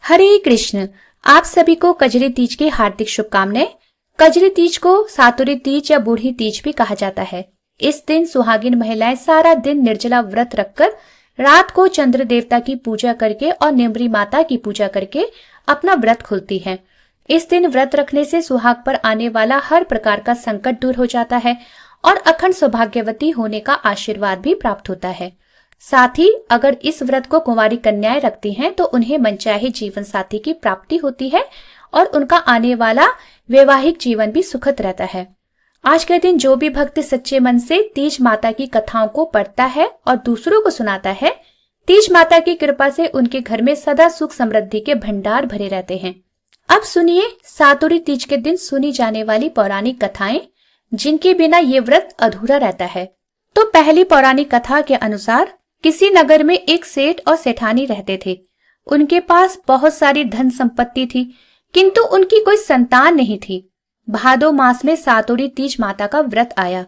हरे कृष्ण। आप सभी को कजरी तीज की हार्दिक शुभकामनाएं। कजरी तीज को सातुरी तीज या बूढ़ी तीज भी कहा जाता है। इस दिन सुहागिन महिलाएं सारा दिन निर्जला व्रत रखकर रात को चंद्र देवता की पूजा करके और निम्री माता की पूजा करके अपना व्रत खोलती हैं। इस दिन व्रत रखने से सुहाग पर आने वाला हर प्रकार का संकट दूर हो जाता है और अखंड सौभाग्यवती होने का आशीर्वाद भी प्राप्त होता है। साथ ही अगर इस व्रत को कुंवारी कन्याएं रखती हैं तो उन्हें मनचाहे जीवन साथी की प्राप्ति होती है और उनका आने वाला वैवाहिक जीवन भी सुखद रहता है। आज के दिन जो भी भक्त सच्चे मन से तीज माता की कथाओं को पढ़ता है और दूसरों को सुनाता है, तीज माता की कृपा से उनके घर में सदा सुख समृद्धि के भंडार भरे रहते हैं। अब सुनिए सातुरी तीज के दिन सुनी जाने वाली पौराणिक कथाएं, जिनके बिना ये व्रत अधूरा रहता है। तो पहली पौराणिक कथा के अनुसार किसी नगर में एक सेठ और सेठानी रहते थे। उनके पास बहुत सारी धन संपत्ति थी, किंतु उनकी कोई संतान नहीं थी। भादो मास में सातुरी तीज माता का व्रत आया।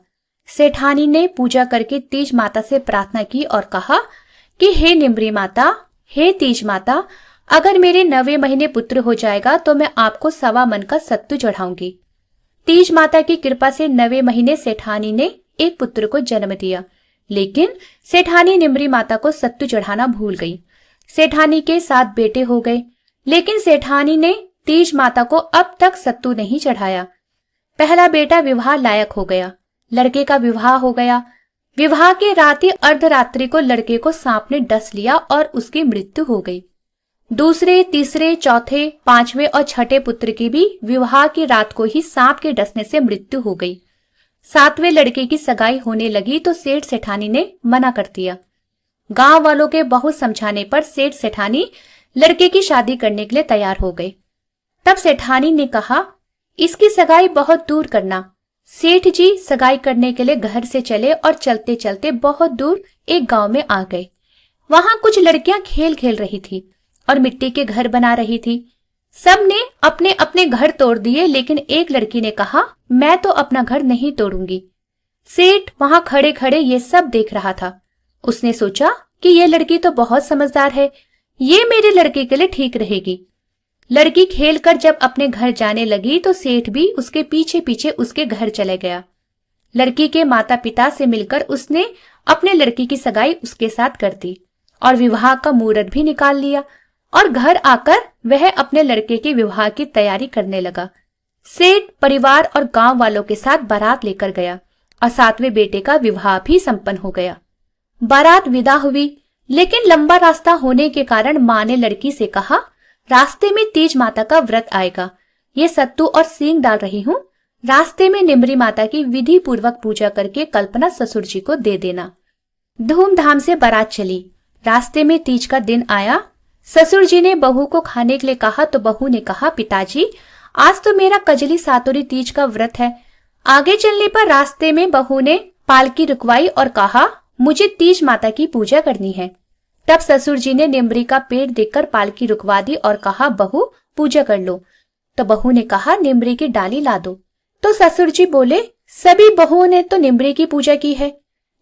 सेठानी ने पूजा करके तीज माता से प्रार्थना की और कहा कि हे निम्री माता, हे तीज माता, अगर मेरे 9वें महीने पुत्र हो जाएगा तो मैं आपको 1.25 मन का सत्तू चढ़ाऊंगी। तीज माता की कृपा से 9वें महीने सेठानी ने एक पुत्र को जन्म दिया, लेकिन सेठानी निम्री माता को सत्तू चढ़ाना भूल गई। सेठानी के 7 बेटे हो गए, लेकिन सेठानी ने तीज माता को अब तक सत्तू नहीं चढ़ाया। पहला बेटा विवाह लायक हो गया, लड़के का विवाह हो गया। विवाह के रात ही अर्धरात्रि को लड़के को सांप ने डस लिया और उसकी मृत्यु हो गई। दूसरे, तीसरे, चौथे, 5वें और 6ठे पुत्र की भी विवाह की रात को ही सांप के डसने से मृत्यु हो गई। 7वें लड़के की सगाई होने लगी तो सेठ सेठानी ने मना कर दिया। गांव वालों के बहुत समझाने पर सेठ सेठानी लड़के की शादी करने के लिए तैयार हो गए। तब सेठानी ने कहा, इसकी सगाई बहुत दूर करना। सेठ जी सगाई करने के लिए घर से चले और चलते चलते बहुत दूर एक गांव में आ गए। वहां कुछ लड़कियां खेल खेल रही थी और मिट्टी के घर बना रही थी। सब ने अपने अपने घर तोड़ दिए, लेकिन एक लड़की ने कहा, मैं तो अपना घर नहीं तोड़ूंगी। सेठ वहां खड़े खड़े ये सब देख रहा था। उसने सोचा कि ये लड़की तो बहुत समझदार है, ये मेरे लड़के के लिए ठीक रहेगी। लड़की खेलकर जब अपने घर जाने लगी तो सेठ भी उसके पीछे पीछे उसके घर चले गया। लड़की के माता पिता से मिलकर उसने अपने लड़की की सगाई उसके साथ कर दी और विवाह का मुहूर्त भी निकाल लिया और घर आकर वह अपने लड़के के विवाह की तैयारी करने लगा। सेठ परिवार और गांव वालों के साथ बारात लेकर गया और 7वें बेटे का विवाह भी संपन्न हो गया। बारात विदा हुई, लेकिन लंबा रास्ता होने के कारण मां ने लड़की से कहा, रास्ते में तीज माता का व्रत आएगा, ये सत्तू और सींग डाल रही हूँ। रास्ते में निम्री माता की विधि पूर्वक पूजा करके कल्पना ससुर जी को दे देना। धूमधाम से बारात चली। रास्ते में तीज का दिन आया। ससुर जी ने बहू को खाने के लिए कहा तो बहू ने कहा, पिताजी आज तो मेरा कजली सातुरी तीज का व्रत है। आगे चलने पर रास्ते में बहू ने पालकी रुकवाई और कहा, मुझे तीज माता की पूजा करनी है। तब ससुर जी ने निम्री का पेड़ देखकर पालकी रुकवा दी और कहा, बहू पूजा कर लो। तो बहू ने कहा, निम्री की डाली ला दो। तो ससुर जी बोले, सभी बहुओं ने तो निम्री की पूजा की है।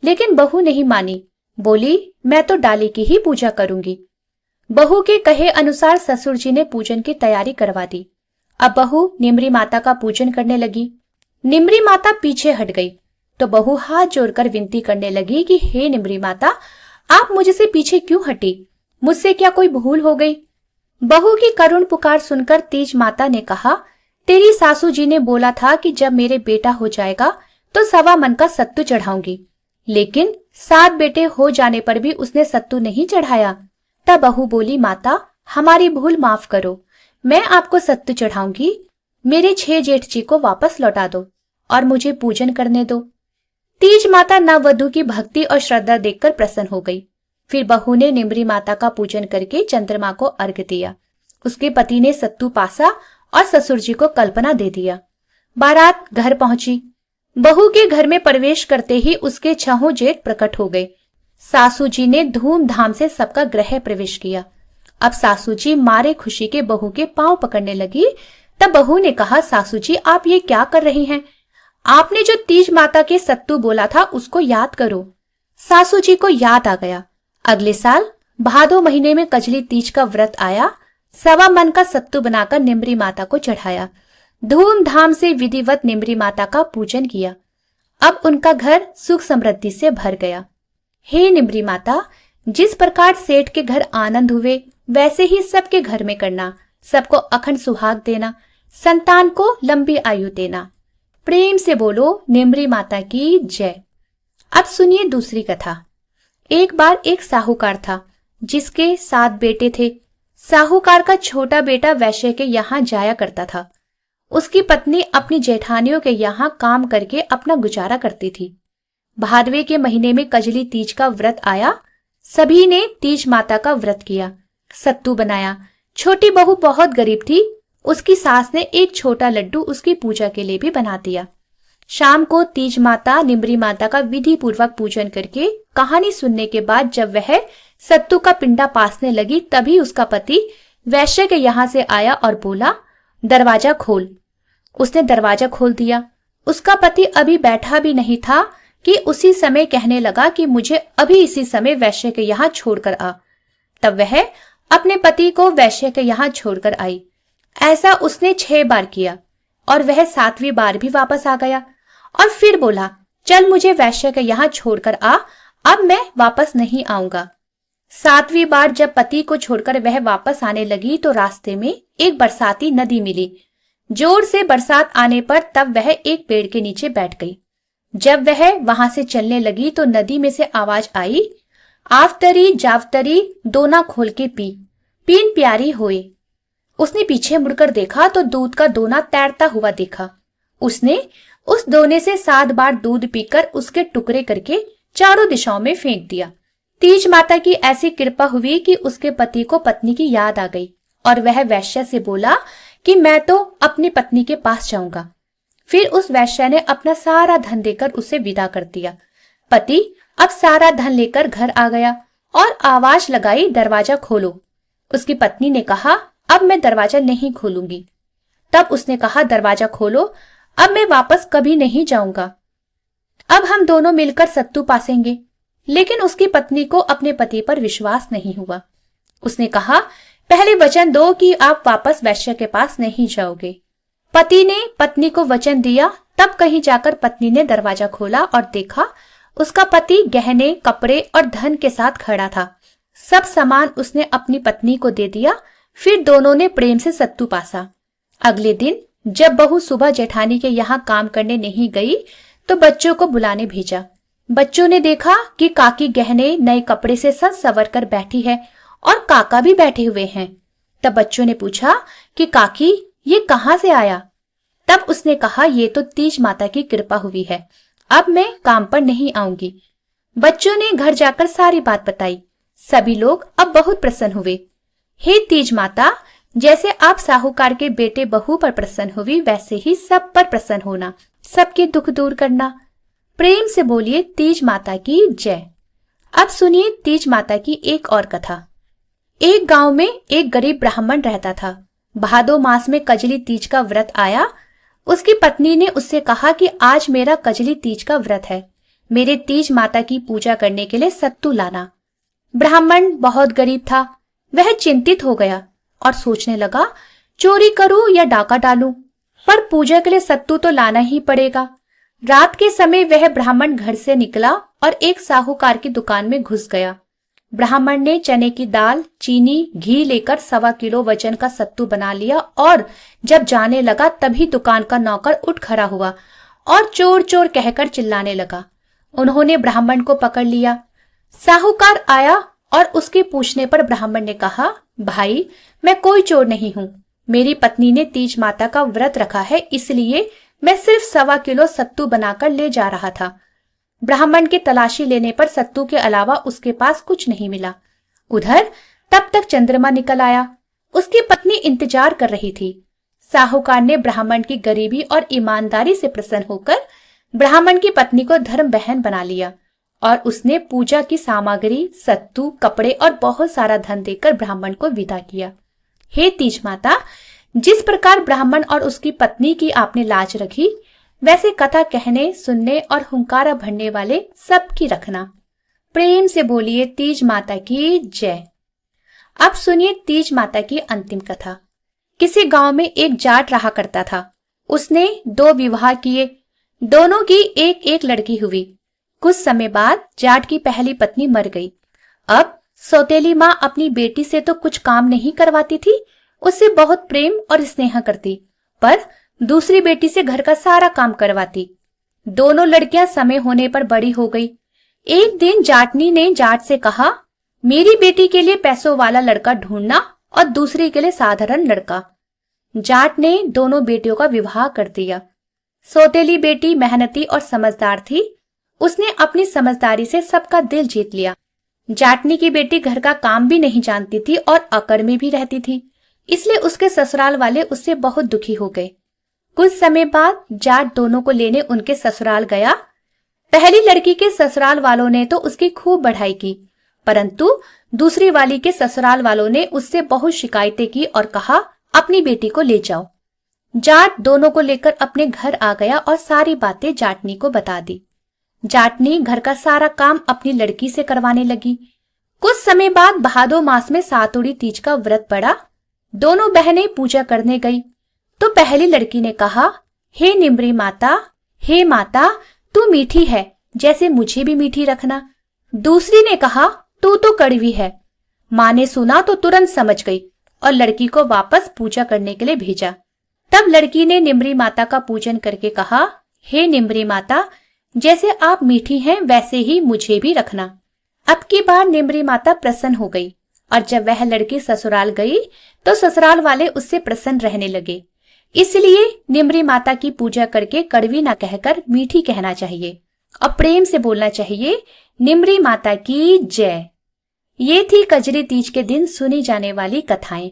लेकिन बहू नहीं मानी, बोली, मैं तो डाली की ही पूजा करूंगी। बहू के कहे अनुसार ससुर जी ने पूजन की तैयारी करवा दी। अब बहू निम्री माता का पूजन करने लगी। निम्री माता पीछे हट गई तो बहू हाथ जोड़कर विनती करने लगी कि हे निम्री माता, आप मुझसे पीछे क्यों हटी? मुझसे क्या कोई भूल हो गई? बहू की करुण पुकार सुनकर तीज माता ने कहा, तेरी सासू जी ने बोला था कि जब मेरे बेटा हो जाएगा तो 1.25 मन का सत्तू चढ़ाऊंगी, लेकिन 7 बेटे हो जाने पर भी उसने सत्तू नहीं चढ़ाया। तब बहू बोली, माता हमारी भूल माफ करो, मैं आपको सत्तू चढ़ाऊंगी। मेरे 6 जेठ जी को वापस लौटा दो और मुझे पूजन करने दो। तीज माता नववधू की भक्ति और श्रद्धा देखकर प्रसन्न हो गई। फिर बहू ने निम्री माता का पूजन करके चंद्रमा को अर्घ्य दिया। उसके पति ने सत्तू पासा और ससुर जी को कल्पना दे दिया। बारात घर पहुंची। बहू के घर में प्रवेश करते ही उसके 6 जेठ प्रकट हो गए। सासू जी ने धूमधाम से सबका गृह प्रवेश किया। अब सासू जी मारे खुशी के बहू के पांव पकड़ने लगी। तब बहू ने कहा, सासू जी आप ये क्या कर रही हैं? आपने जो तीज माता के सत्तू बोला था उसको याद करो। सासू जी को याद आ गया। अगले साल भादो महीने में कजली तीज का व्रत आया। सवा मन का सत्तू बनाकर निम्री माता को चढ़ाया। धूमधाम से विधिवत निम्री माता का पूजन किया। अब उनका घर सुख समृद्धि से भर गया। हे निम्री माता, जिस प्रकार सेठ के घर आनंद हुए वैसे ही सबके घर में करना, सबको अखंड सुहाग देना, संतान को लंबी आयु देना। प्रेम से बोलो निम्री माता की जय। अब सुनिए दूसरी कथा। एक बार एक साहूकार था जिसके 7 बेटे थे। साहूकार का छोटा बेटा वैश्य के यहाँ जाया करता था। उसकी पत्नी अपनी जेठानियों के यहाँ काम करके अपना गुजारा करती थी। भादवे के महीने में कजली तीज का व्रत आया। सभी ने तीज माता का व्रत किया, सत्तू बनाया। छोटी बहू बहुत गरीब थी। उसकी सास ने एक छोटा लड्डू उसकी पूजा के लिए भी बना दिया। शाम को तीज माता निम्री माता का विधि पूर्वक पूजन करके कहानी सुनने के बाद जब वह सत्तू का पिंडा पासने लगी, तभी उसका पति वैश्य के यहाँ से आया और बोला, दरवाजा खोल। उसने दरवाजा खोल दिया। उसका पति अभी बैठा भी नहीं था कि उसी समय कहने लगा कि मुझे अभी इसी समय वैश्य के यहाँ छोड़कर आ। तब वह अपने पति को वैश्य के यहाँ छोड़कर आई। ऐसा उसने 6 बार किया और वह 7वीं बार भी वापस आ गया और फिर बोला, चल मुझे वैश्य के यहाँ छोड़कर आ, अब मैं वापस नहीं आऊंगा। 7वीं बार जब पति को छोड़कर वह वापस आने लगी तो रास्ते में एक बरसाती नदी मिली। जोर से बरसात आने पर तब वह एक पेड़ के नीचे बैठ गई। जब वह वहां से चलने लगी तो नदी में से आवाज आई, आवतरी जावतरी दोना खोल के पी, पीन प्यारी होए। उसने पीछे मुड़कर देखा तो दूध का दोना तैरता हुआ देखा। उसने उस दोने से 7 बार दूध पीकर उसके टुकड़े करके चारों दिशाओं में फेंक दिया। तीज माता की ऐसी कृपा हुई कि उसके पति को पत्नी की याद आ गई और वह वैश्य से बोला कि मैं तो अपनी पत्नी के पास जाऊंगा। फिर उस वैश्य ने अपना सारा धन देकर उसे विदा कर दिया। पति अब सारा धन लेकर घर आ गया और आवाज लगाई, दरवाजा खोलो। उसकी पत्नी ने कहा, अब मैं दरवाजा नहीं खोलूंगी। तब उसने कहा, दरवाजा खोलो, अब मैं वापस कभी नहीं जाऊंगा। अब हम दोनों मिलकर सत्तू पासेंगे। लेकिन उसकी पत्नी को अपने पति पर विश्वास नहीं हुआ। उसने कहा, पहले वचन दो कि आप वापस वैश्य के पास नहीं जाओगे। पति ने पत्नी को वचन दिया। तब कहीं जाकर पत्नी ने दरवाजा खोला और देखा उसका पति गहने, कपड़े और धन के साथ खड़ा था। सब सामान उसने अपनी पत्नी को दे दिया। फिर दोनों ने प्रेम से सत्तू पासा। अगले दिन जब बहू सुबह जेठानी के यहाँ काम करने नहीं गई तो बच्चों को बुलाने भेजा। बच्चों ने देखा कि काकी गहने नए कपड़े से सज संवर कर बैठी है और काका भी बैठे हुए हैं। तब बच्चों ने पूछा कि काकी ये कहाँ से आया? तब उसने कहा, ये तो तीज माता की कृपा हुई है, अब मैं काम पर नहीं आऊंगी। बच्चों ने घर जाकर सारी बात बताई। सभी लोग अब बहुत प्रसन्न हुए। हे तीज माता, जैसे आप साहूकार के बेटे बहू पर प्रसन्न हुई वैसे ही सब पर प्रसन्न होना, सबके दुख दूर करना। प्रेम से बोलिए तीज माता की जय। अब सुनिए तीज माता की एक और कथा। एक गांव में एक गरीब ब्राह्मण रहता था। भादो मास में कजली तीज का व्रत आया। उसकी पत्नी ने उससे कहा कि आज मेरा कजली तीज का व्रत है, मेरे तीज माता की पूजा करने के लिए सत्तू लाना। ब्राह्मण बहुत गरीब था। वह चिंतित हो गया और सोचने लगा, चोरी करूं या डाका डालूं, पर पूजा के लिए सत्तू तो लाना ही पड़ेगा। रात के समय वह ब्राह्मण घर से निकला और एक साहूकार की दुकान में घुस गया। ब्राह्मण ने चने की दाल, चीनी, घी लेकर 1.25 किलो वजन का सत्तू बना लिया और जब जाने लगा तभी दुकान का नौकर उठ खड़ा हुआ और चोर चोर कहकर चिल्लाने लगा। उन्होंने ब्राह्मण को पकड़ लिया। साहूकार आया और उसके पूछने पर ब्राह्मण ने कहा, भाई मैं कोई चोर नहीं हूँ, मेरी पत्नी ने तीज माता का व्रत रखा है, इसलिए मैं सिर्फ 1.25 किलो सत्तू बनाकर ले जा रहा था। ब्राह्मण के तलाशी लेने पर सत्तू के अलावा उसके पास कुछ नहीं मिला। उधर तब तक चंद्रमा निकल आया। उसकी पत्नी इंतजार कर रही थी। साहूकार ने ब्राह्मण की गरीबी और ईमानदारी से प्रसन्न होकर ब्राह्मण की पत्नी को धर्म बहन बना लिया और उसने पूजा की सामग्री, सत्तू, कपड़े और बहुत सारा धन देकर ब्राह्मण को विदा किया। हे तीज माता, जिस प्रकार ब्राह्मण और उसकी पत्नी की आपने लाज रखी, वैसे कथा कहने, सुनने और हुंकारा भरने वाले सबकी रखना। प्रेम से बोलिए तीज माता की जय। अब सुनिए तीज माता की अंतिम कथा। किसी गांव में एक जाट रहा करता था। उसने 2 विवाह किए, दोनों की एक एक लड़की हुई। कुछ समय बाद जाट की पहली पत्नी मर गई। अब सौतेली माँ अपनी बेटी से तो कुछ काम नहीं करवाती थी, उससे बहुत प्रेम और स्नेह करती, पर दूसरी बेटी से घर का सारा काम करवाती। दोनों लड़कियां समय होने पर बड़ी हो गई। एक दिन जाटनी ने जाट से कहा, मेरी बेटी के लिए पैसों वाला लड़का ढूंढना और दूसरी के लिए साधारण लड़का। जाट ने दोनों बेटियों का विवाह कर दिया। सौतेली बेटी मेहनती और समझदार थी। उसने अपनी समझदारी से सबका दिल जीत लिया। जाटनी की बेटी घर का काम भी नहीं जानती थी और अकर्मी भी रहती थी, इसलिए उसके ससुराल वाले उससे बहुत दुखी हो गए। कुछ समय बाद जाट दोनों को लेने उनके ससुराल गया। पहली लड़की के ससुराल वालों ने तो उसकी खूब बढ़ाई की, परंतु दूसरी वाली के ससुराल वालों ने उससे बहुत शिकायतें की और कहा, अपनी बेटी को ले जाओ। जाट दोनों को लेकर अपने घर आ गया और सारी बातें जाटनी को बता दी। जाटनी घर का सारा काम अपनी लड़की से करवाने लगी। कुछ समय बाद भादो मास में सातुड़ी तीज का व्रत पड़ा। दोनों बहनें पूजा करने गई तो पहली लड़की ने कहा, हे निम्री माता, हे माता, तू मीठी है, जैसे मुझे भी मीठी रखना। दूसरी ने कहा, तू तो कड़वी है। माँ ने सुना तो तुरंत समझ गई और लड़की को वापस पूजा करने के लिए भेजा। तब लड़की ने निम्री माता का पूजन करके कहा, हे निम्री माता, जैसे आप मीठी हैं वैसे ही मुझे भी रखना। अब की बार निम्री माता प्रसन्न हो गई और जब वह लड़की ससुराल गई तो ससुराल वाले उससे प्रसन्न रहने लगे। इसलिए निम्री माता की पूजा करके कड़वी ना कहकर मीठी कहना चाहिए और प्रेम से बोलना चाहिए, निम्री माता की जय। ये थी कजरी तीज के दिन सुनी जाने वाली कथाएं।